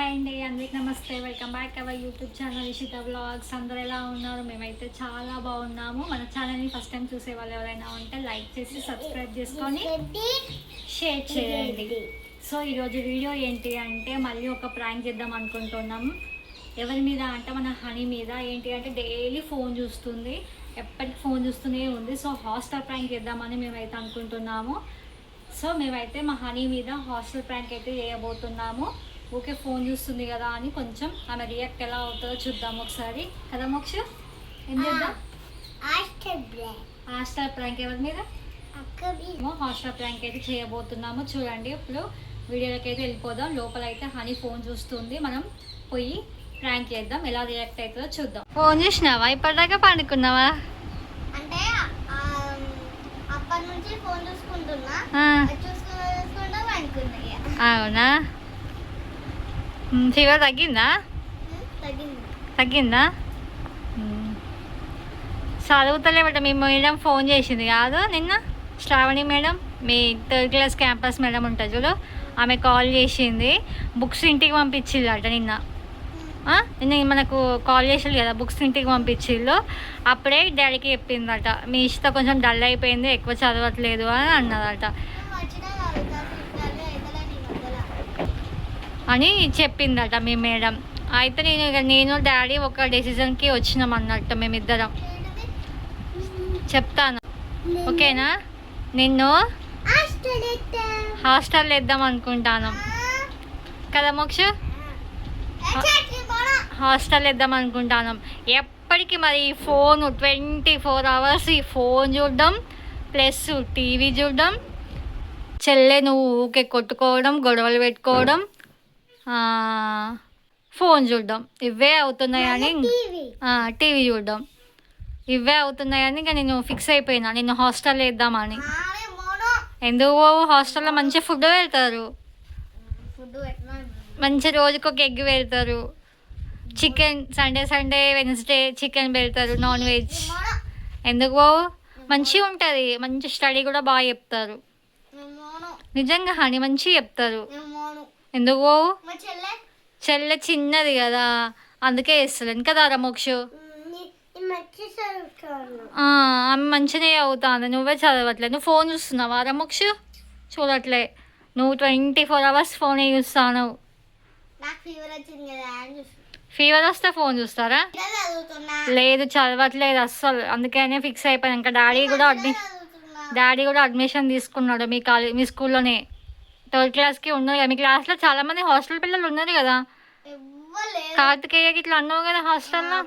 Hi అండి, అందరికి నమస్తే. Welcome back our YouTube channel Ishita vlogs. అందరూ ఎలా ఉన్నారు? మేమైతే చాలా బాగున్నాము. మన ఛానల్ని ఫస్ట్ టైం చూసే వాళ్ళు ఎవరైనా ఉంటే లైక్ చేసి సబ్స్క్రైబ్ చేసుకొని షేర్ చేయండి. సో ఈరోజు వీడియో ఏంటి అంటే మళ్ళీ ఒక ప్రాంక్ చేద్దాం అనుకుంటున్నాం. ఎవరి మీద అంటే మన హనీ మీద. ఏంటి అంటే డైలీ ఫోన్ చూస్తుంది, ఎప్పటికి ఫోన్ చూస్తూనే ఉంది. సో హాస్టల్ ప్రాంక్ చేద్దామని మేమైతే అనుకుంటున్నాము. సో మేమైతే మా హనీ మీద హాస్టల్ ప్రాంక్ అయితే చేయబోతున్నాము. ఓకే, ఫోన్ చూస్తుంది కదా అని కొంచెం ఆమె రియాక్ట్ ఎలా అవుతుందో చూద్దాం ఒకసారి. కదా మోక్ష, ఏం చేద్దాం? హాస్టల్ ప్రాంక్ ఎవరి మీద? హాస్టల్ ప్రాంక్ అయితే చేయబోతున్నాము. చూడండి, ఇప్పుడు వీడియోలోకి అయితే వెళ్ళిపోదాం. లోపల అయితే హనీ ఫోన్ చూస్తుంది. మనం పోయి ప్రాంక్ చేద్దాం, ఎలా రియాక్ట్ అవుతుందో చూద్దాం. ఫోన్ చూసినావా? ఇప్పటిదాకా పండుకున్నావా? అంటే అప్పటి నుంచి ఫోన్ చూసుకుంటున్నా, చూసుకుంటా పండుకున్నా. అవునా? ఫీవర్ తగ్గిందా? తగ్గిందా? చదువుతలేమట. మీ మేడం ఫోన్ చేసింది కాదు నిన్న, శ్రావణి మేడం, మీ థర్డ్ క్లాస్ క్యాంపస్ మేడం ఉంటుంది చూడు, ఆమె కాల్ చేసింది. బుక్స్ ఇంటికి పంపించిల్లట నిన్న. నిన్న మనకు కాల్ చేసిళ్ళు కదా, బుక్స్ ఇంటికి పంపించిళ్ళు. అప్పుడే డాడీకి చెప్పిందట, మీ ఇష్ట కొంచెం డల్ అయిపోయింది, ఎక్కువ చదవట్లేదు అని అన్నదట అని చెప్పిందట మీ మేడం. అయితే నేను డాడీ ఒక డెసిజన్కి వచ్చినాం అన్నట్టు మేమిద్దరం. చెప్తాను, ఓకేనా? నిన్ను హాస్టల్ వేద్దాం అనుకుంటాను కదా మోక్ష? హాస్టల్ వేద్దాం అనుకుంటాను. ఎప్పటికీ మరి ఈ ఫోన్ 24 hours ఈ ఫోన్ చూడడం ప్లస్ టీవీ చూడడం, చెల్లె నువ్వు ఊకే కొట్టుకోవడం, గొడవలు పెట్టుకోవడం, ఫోన్ చూడడం, ఇవే అవుతున్నాయని, టీవీ చూడడం, ఇవే అవుతున్నాయని ఇంకా నేను ఫిక్స్ అయిపోయినా నిన్ను హాస్టల్ వేద్దామని. ఎందుకు? హాస్టల్లో మంచి ఫుడ్ పెడతారు, మంచి రోజుకొక ఎగ్ పెడతారు, చికెన్ సండే వెన్స్డే చికెన్ పెడతారు, నాన్ వెజ్. ఎందుకు? మంచిగా ఉంటుంది, మంచి స్టడీ కూడా బాగా చెప్తారు. నిజంగా హనీ మంచిగా చెప్తారు. ఎందుకు? చెల్లె చిన్నది కదా, అందుకే వేస్తలేను కదా రమోక్షు. ఆమె మంచిగా అవుతాను, నువ్వే చదవట్లేదు. నువ్వు ఫోన్ చూస్తున్నావా రమోక్షు? చూడట్లే. నువ్వు 24 hours ఫోనే చూస్తాను. ఫీవర్ వస్తే ఫోన్ చూస్తారా? లేదు, చదవట్లేదు అస్సలు. అందుకనే ఫిక్స్ అయిపోయాను. ఇంకా డాడీ కూడా అడ్మిషన్ తీసుకున్నాడు మీ స్కూల్లోనే. థర్డ్ క్లాస్కి ఉన్నారు కదా మీ క్లాస్లో. చాలామంది హాస్టల్ పిల్లలు ఉన్నారు కదా, కార్తికేయకి ఇట్లా అన్నావు కదా హాస్టల్లో.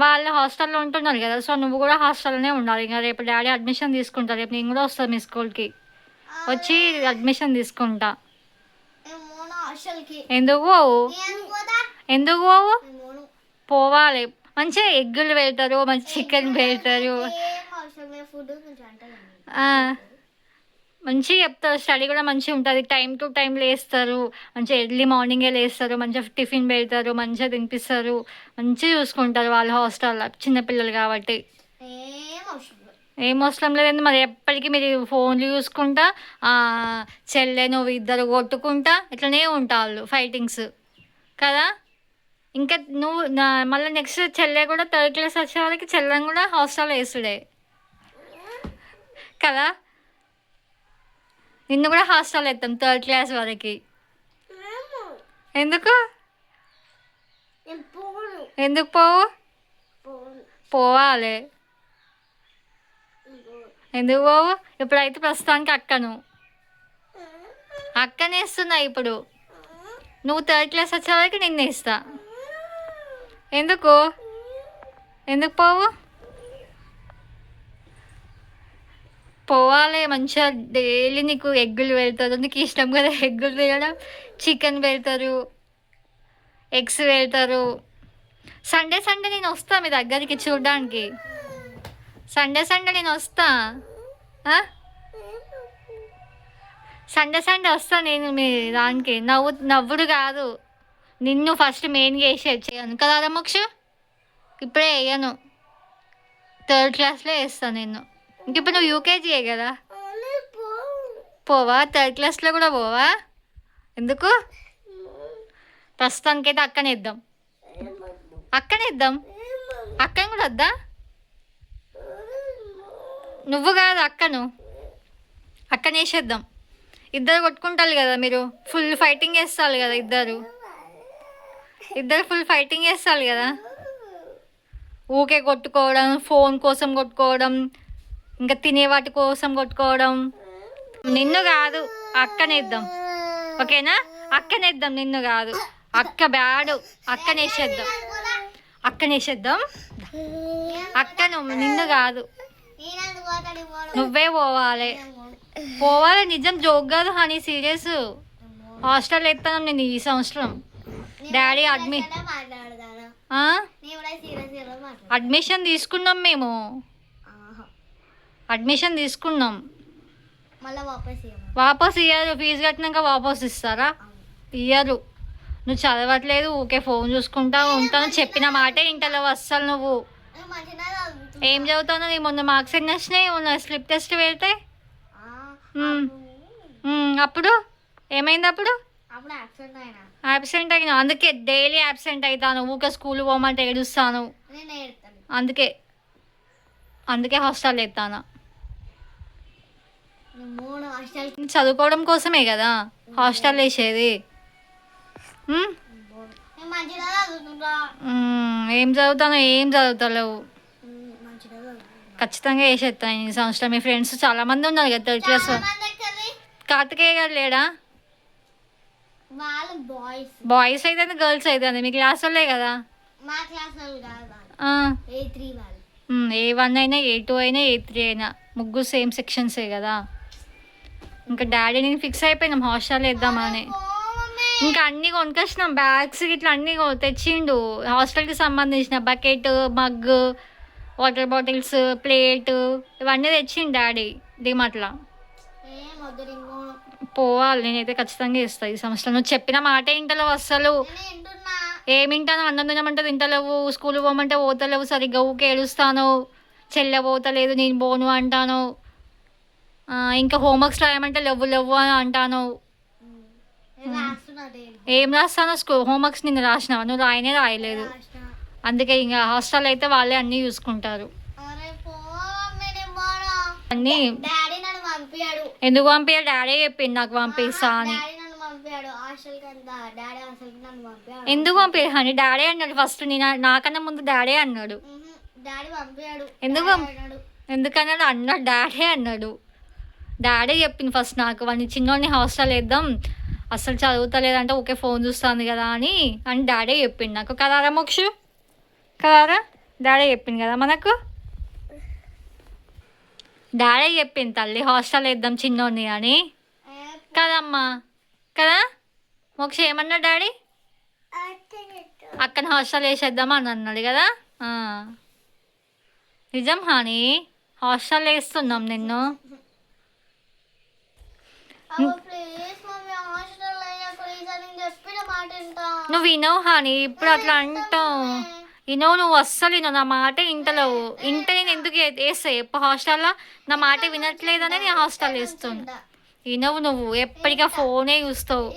వాళ్ళు హాస్టల్లో ఉంటున్నారు కదా, సో నువ్వు కూడా హాస్టల్లోనే ఉండాలి. ఇంకా రేపు డాడీ అడ్మిషన్ తీసుకుంటా. రేపు నేను కూడా వస్తాను మీ స్కూల్కి, వచ్చి అడ్మిషన్ తీసుకుంటా. ఎందుకు పోవాలి. మంచిగా ఎగ్గులు పెడతారు, మంచి చికెన్ పెడతారు, మంచిగా చెప్తారు. స్టడీ కూడా మంచిగా ఉంటుంది. టైం టు టైం లేస్తారు, మంచిగా ఎర్లీ మార్నింగే లేస్తారు, మంచిగా టిఫిన్ పెడతారు, మంచిగా తినిపిస్తారు, మంచిగా చూసుకుంటారు వాళ్ళు హాస్టల్లో. చిన్నపిల్లలు కాబట్టి ఏం అవసరం లేదండి. మరి ఎప్పటికీ మీరు ఫోన్లు చూసుకుంటా, చెల్లె నువ్వు ఇద్దరు కొట్టుకుంటా ఇట్లనే ఉంటారు, ఫైటింగ్స్ కదా. ఇంకా నువ్వు మళ్ళీ నెక్స్ట్ చెల్లె కూడా థర్డ్ క్లాస్ వచ్చే వాళ్ళకి చెల్లెని కూడా హాస్టల్లో వేసుడే కదా. నిన్ను కూడా హాస్టల్ వేస్తాం థర్డ్ క్లాస్ వరకు. ఎందుకు పోవు? పోవాలి. ఎందుకు పోవు? ఇప్పుడైతే ప్రస్తుతానికి అక్కనే ఇస్తున్నా. ఇప్పుడు నువ్వు థర్డ్ క్లాస్ వచ్చే వరకు నిన్ను ఇస్తా. ఎందుకు పోవు? పోవాలి. మంచిగా డైలీ నీకు ఎగ్గులు పెడతారు, నీకు ఇష్టం కదా ఎగ్గులు తినడం. చికెన్ పెడతారు, ఎగ్స్ పెడతారు. సండే నేను వస్తా మీ దగ్గరికి చూడడానికి. సండే నేను వస్తా. సండే వస్తా నేను మీ దానికి. నవ్వుడు కాదు, నిన్ను ఫస్ట్ మెయిన్గా వేసేయను కదా రమోక్ష. ఇప్పుడే వేయను, థర్డ్ క్లాస్లో వేస్తాను నిన్ను. ఇంక ఇప్పుడు నువ్వు యూకేజీయే కదా, పోవా? థర్డ్ క్లాస్లో కూడా పోవా? ఎందుకు? ప్రస్తుతానికైతే అక్కనే ఇద్దాం. అక్కని కూడా వద్దా? నువ్వు కాదు అక్కను, అక్కని వేసేద్దాం. ఇద్దరు కొట్టుకుంటారు కదా, మీరు ఫుల్ ఫైటింగ్ చేస్తారు కదా, ఇద్దరు ఫుల్ ఫైటింగ్ చేస్తారు కదా. ఊకే కొట్టుకోవడం, ఫోన్ కోసం కొట్టుకోవడం, ఇంకా తినే వాటి కోసం కొట్టుకోవడం. నిన్ను కాదు అక్కనేద్దాం, ఓకేనా? అక్కనేద్దాం, నిన్ను కాదు. అక్క బ్యాడు, అక్కనేసేద్దాం. అక్కను, నిన్ను కాదు. నువ్వే పోవాలి. నిజం, జోక్ కాదు హనీ, సీరియస్. హాస్టల్ ఎత్తాను నేను ఈ సంవత్సరం. డాడీ అడ్మిషన్ తీసుకున్నాం, మేము అడ్మిషన్ తీసుకున్నాం. వాపస్ ఇయ్యరు, ఫీజు కట్టినాక వాపస్ ఇస్తారా? ఇయ్యరు. నువ్వు చదవట్లేదు, ఊకే ఫోన్ చూసుకుంటా ఉంటాను. చెప్పిన మాటే ఇంటలేవు అస్సలు. నువ్వు ఏం చదువుతావు? నీ మొన్న మార్క్స్ ఎన్ని వచ్చినాయి? మొన్న స్లిప్ టెస్ట్ వెళ్తే అప్పుడు ఏమైంది? అప్పుడు యాబ్సెంట్ అయినా. అందుకే డైలీ యాబ్సెంట్ అవుతాను. ఊకే స్కూల్ పోమంటే ఏడుస్తాను. అందుకే హాస్టల్ ఎత్తాను. చదువుకోవడం కోసమే కదా హాస్టల్ వేసేది. ఏం చదువుతలేవు. ఖచ్చితంగా వేసేస్తాను ఈ సంవత్సరం. మీ ఫ్రెండ్స్ చాలా మంది ఉన్నారు కదా థర్డ్ క్లాస్. కార్తికేయ గారు లేడా? బాయ్స్ అయితే గర్ల్స్ అయితే మీ క్లాస్ వాళ్ళే కదా. A1 అయినా A2 అయినా A3 అయినా ముగ్గురు సేమ్ సెక్షన్సే కదా. ఇంకా డాడీ నేను ఫిక్స్ అయిపోయినాం హాస్టల్ వేద్దామని. ఇంకా అన్నీ కొనుకొచ్చినాం, బ్యాగ్స్ ఇట్లా అన్నీ తెచ్చిండు. హాస్టల్కి సంబంధించిన bucket, mug, water bottles, plate ఇవన్నీ తెచ్చిండు డాడీ డిమార్ట్లో. పోవాలి, నేనైతే ఖచ్చితంగా ఇస్తాను ఈ సంవత్సరం. నువ్వు చెప్పిన మాటే ఇంటలేవు అస్సలు. ఏమింటాను? అన్నం తినమంటే తింటలేవు, స్కూల్ పోమంటే పోతలేవు సరిగ్గా, ఊకే ఏడుస్తాను. చెల్లె పోతలేదు, నేను పోను అంటాను. ఇంకా హోంవర్క్స్ రాయమంటే లేవు అని అంటాను. ఏం రాస్తాను? హోంవర్క్స్ నిన్ను రాసినావా? నువ్వు రాయలేదు. అందుకే ఇంకా హాస్టల్ అయితే వాళ్ళే అన్నీ చూసుకుంటారు. అన్నీ ఎందుకు పంపించాడు? డాడీ చెప్పింది నాకు పంపిస్తా అని. ఎందుకు పంపించాడు హనీ? డాడీ అన్నాడు ఫస్ట్. నాకన్నా ముందు డాడీ అన్నాడు. ఎందుకన్నాడు? అన్నాడు డాడీ అన్నాడు. డాడీ చెప్పింది ఫస్ట్ నాకు. వాడిని చిన్నోడిని హాస్టల్ వేద్దాం, అస్సలు చదువుతలేదంటే ఓకే ఫోన్ చూస్తుంది కదా అని డాడీ చెప్పింది నాకు. కదారా మోక్షు? కదారా? డాడీ చెప్పింది కదా మనకు. డాడీ చెప్పింది తల్లి హాస్టల్ వేద్దాం చిన్నోడిని అని కదమ్మా. కదా మోక్ష? ఏమన్నా డాడీ? అక్కని హాస్టల్ వేసేద్దాం అని అన్నాడు కదా. నిజం హాని, హాస్టల్ వేస్తున్నాం నిన్ను. నువ్వు వినవు హాని, ఇప్పుడు అట్లా అంటావు. నువ్వు అస్సలు వినవు, నా మాట ఇంటలేవు. ఇంట నేను ఎందుకు వేస్తా ఎప్పుడు హాస్టల్లో? నా మాట వినట్లేదనే నేను హాస్టల్ వేస్తున్నా. నువ్వు ఎప్పటికా ఫోనే చూస్తావు.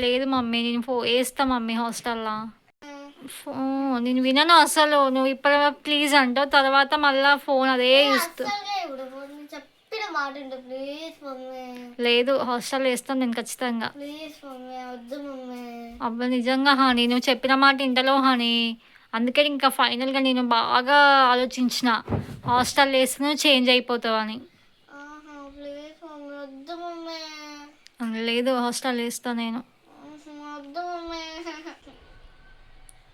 లేదు మమ్మీ, నేను వేస్తా మమ్మీ హాస్టల్లో. నేను వినను అసలు. నువ్వు ఇప్పుడు ప్లీజ్ అంటావు, తర్వాత మళ్ళీ ఫోన్ అదే చూస్తావు. లేదు హాస్టల్ వేస్తాం నేను ఖచ్చితంగా. అబ్బా నిజంగా హాని, నువ్వు చెప్పిన మాట ఇంటలో హాని. అందుకే ఇంకా ఫైనల్గా నేను బాగా ఆలోచించిన హాస్టల్ వేస్తే చేంజ్ అయిపోతావు అని. లేదు హాస్టల్ వేస్తా నేను.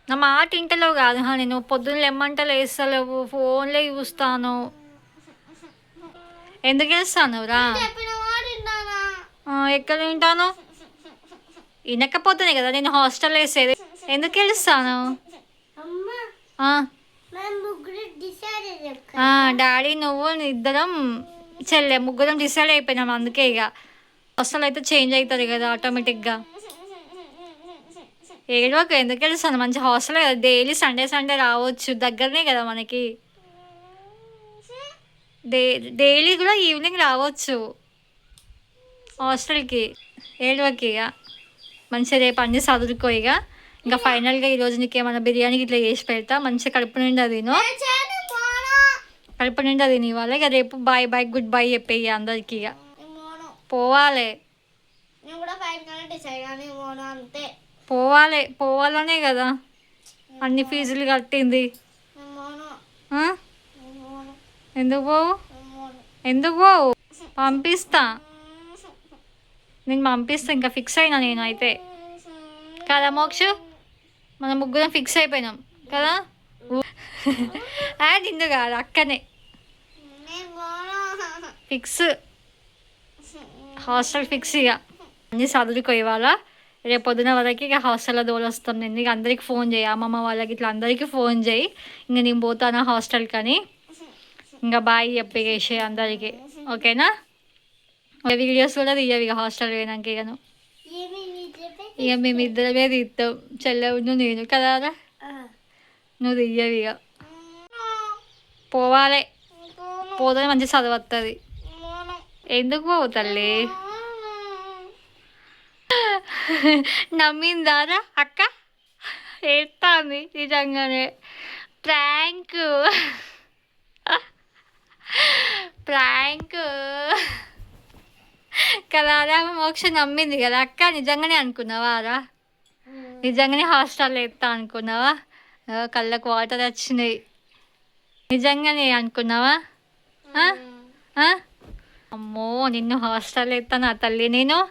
నా మాట ఇంటలో కాదు హాని, నువ్వు పొద్దున్న లేమ్మంటే వేస్తలేవు, ఫోన్లే చూస్తాను. ఎందుకు వేస్తాను రా? ఎక్కడ వింటాను? వినకపోతేనే కదా నేను హాస్టల్ వేసేది. ఎందుకు వెళ్తాను? డాడీ నువ్వు ఇద్దరం చెల్లె ముగ్గురం డిసైడ్ అయిపోయినాం. అందుకే ఇక హాస్టల్ అయితే చేంజ్ అవుతుంది కదా ఆటోమేటిక్గా. ఏడవకు, ఎందుకు వెళ్తాను? మంచి హాస్టల్ కదా, డైలీ సండే రావచ్చు, దగ్గరనే కదా మనకి. డైలీ కూడా ఈవినింగ్ రావచ్చు. హాస్టల్కి ఏడవకి ఇక మంచిగా రేపు అన్నీ చదువుకో ఇక ఇంకా ఫైనల్గా ఈరోజు నీకు ఏమైనా బిర్యానీ ఇట్లా చేసి పెడతా మంచిగా కడుపు నిండా తిను కడుపు నిండా తిని ఇవాళ ఇక రేపు బాయ్ బాయ్ గుడ్ బాయ్ చెప్పేయి అందరికి ఇక పోవాలి పోవాలనే కదా అన్ని ఫీజులు కట్టింది ఎందుకు పోవు పంపిస్తా నేను పంపిస్తా ఇంకా ఫిక్స్ అయినా నేను అయితే కదా మోక్ష మనం ముగ్గురం ఫిక్స్ అయిపోయినాం కదా నిన్ను కాదు అక్కనే ఫిక్స్ హాస్టల్ ఫిక్స్ ఇక అన్నీ చదువుకో ఇవాళ రేపు పొద్దున వరకు ఇక హాస్టల్లో దోలొస్తాం నేను ఇక అందరికి ఫోన్ చేయి అమ్మమ్మ వాళ్ళకి ఇట్లా అందరికీ ఫోన్ చేయి ఇంక నేను పోతాను హాస్టల్ కానీ ఇంకా బాయ్ చెప్పేసి అందరికి ఓకేనా వీడియోస్ కూడా తీయవు ఇక హాస్టల్ పోయినాక ఇక ఇక మేమిద్దరమే తీస్తాం చెల్లెవు నేను కదా నువ్వు తీయవు ఇక పోవాలి పోతే మంచిగా చదవస్తుంది ఎందుకు పోవు తల్లి నమ్మిందారా అక్క ఏడుతుంది నిజంగానే ప్రాంక్ కదా మోక్ష నమ్మింది కదా అక్క నిజంగానే అనుకున్నావా రా నిజంగానే హాస్టల్లో ఎత్తా అనుకున్నావా కళ్ళకు వాటర్ వచ్చినాయి నిజంగానే అనుకున్నావా అమ్మో నిన్ను హాస్టల్లో ఎత్తా నా తల్లి నేను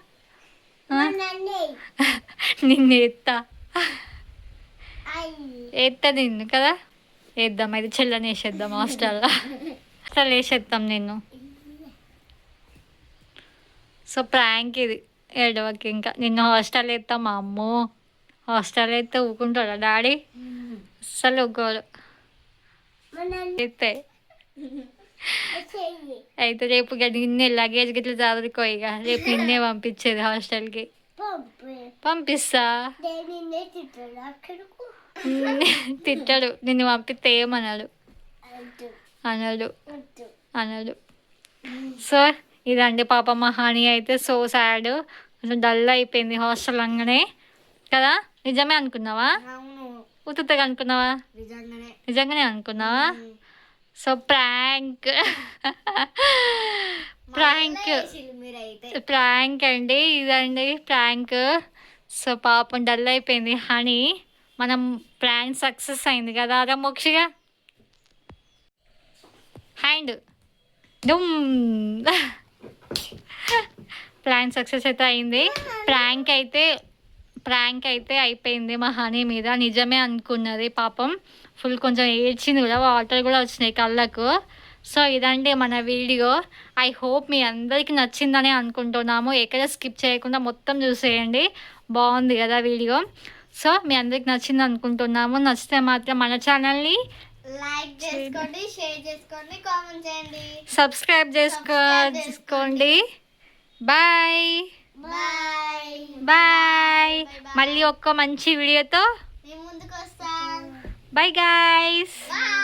నిన్ను ఎత్తా నిన్ను కదా వేద్దాం అయితే చెల్లని వేసేద్దాం హాస్టల్లో హాస్టల్ వేసేద్దాం నిన్ను సో ప్రాంక్ ఇది ఏడవకి ఇంకా నిన్ను హాస్టల్ ఎత్తాం మా అమ్మో హాస్టల్ అయితే ఊకుంటాడా డాడీ అస్సలు ఊకోడు అయితే అయితే రేపు ఇక నిన్నే లగేజ్ గిట్లా చదువుకో ఇక రేపు నిన్నే పంపించేది హాస్టల్కి పంపిస్తా తిట్టాడు నిన్ను పంపిస్తే ఏమన్నాడు అన్నాడు సో ఇదండి పాప మహాని అయితే సో సాడ్ కొంచెం డల్ అయిపోయింది హాస్టల్ అనగానే కదా నిజమే అనుకున్నావా ఉత్తుగా అనుకున్నావా నిజంగానే అనుకున్నావా సో ప్రాంక్ అండి ఇదండి ప్రాంక్ సో పాపం డల్ అయిపోయింది హనీ మనం ప్రాంక్ సక్సెస్ అయింది కదా అదా మోక్షగా హ్యాండ్ డుమ్ ప్లాన్ సక్సెస్ అయితే అయింది ప్రాంక్ అయితే అయిపోయింది మా హనీ మీద నిజమే అనుకున్నది పాపం ఫుల్ కొంచెం ఏడ్చింది కూడా వాటర్ కూడా వచ్చినాయి కళ్ళకు సో ఇదండి మన వీడియో ఐ హోప్ మీ అందరికీ నచ్చిందని అనుకుంటున్నాము ఎక్కడ స్కిప్ చేయకుండా మొత్తం చూసేయండి బాగుంది కదా వీడియో సో మీ అందరికి నచ్చింది అనుకుంటున్నాము నచ్చితే మాత్రం మన ఛానల్ని లైక్ చేసుకోండి షేర్ చేసుకోండి కామెంట్ చేయండి సబ్స్క్రైబ్ చేసుకోండి బాయ్ మళ్ళీ ఒక్క మంచి వీడియోతో ముందుకు వస్తాను బాయ్ గైస్ బాయ్